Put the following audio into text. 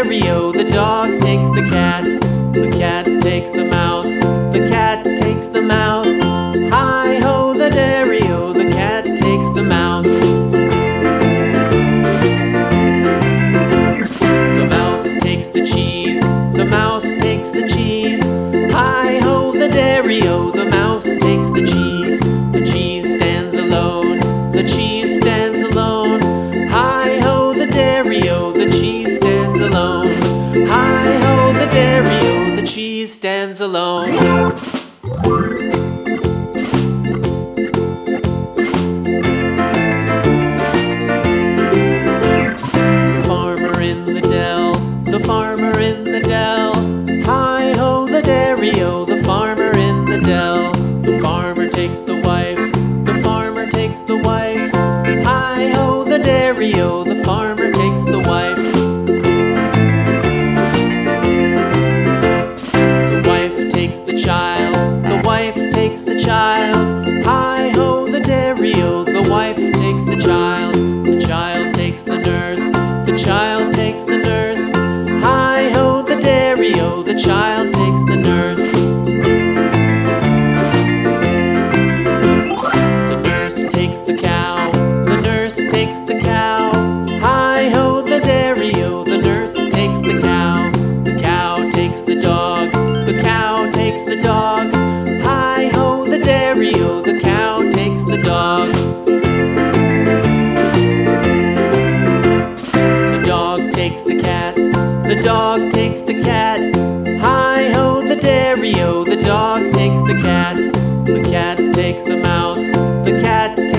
dairy-o, the dog takes the cat. The cat takes the mouse, the cat takes the mouse. Hi-ho, the dairy-o, the cat takes the mouse. The mouse takes the cheese, the mouse takes the cheese. Hi-ho, the dairy-o, the mouse takes the cheese. The cheese stands alone, the cheese stands alone. Hi-ho, the dairy-o, the cheese stands alone. Hi-ho, the dairy-o, the cheese stands alone. The farmer in the dell, the farmer in the dell. Hi-ho, the dairy-o, the farmer in the dell. The farmer takes the wife, the farmer takes the wife. Hi-ho, the dairy-o, the farmer takes the wife. The wife takes the child, the wife takes the child. Hi-ho, the dairy-o, the wife takes the child. The child takes the nurse, the child takes the nurse. Hi-ho, the dairy-o, the child takes the nurse. The nurse takes the cow, the nurse takes the cow. Hi-ho, the dairy-o, the nurse takes the cow. The cow takes the dog, the cow takes the dog. Hi-ho, the dairy-o, the cow takes the dog. The dog takes the cat, the dog takes the cat. Hi-ho, the dairy-o, the dog takes the cat. The cat takes the mouse, the cat takes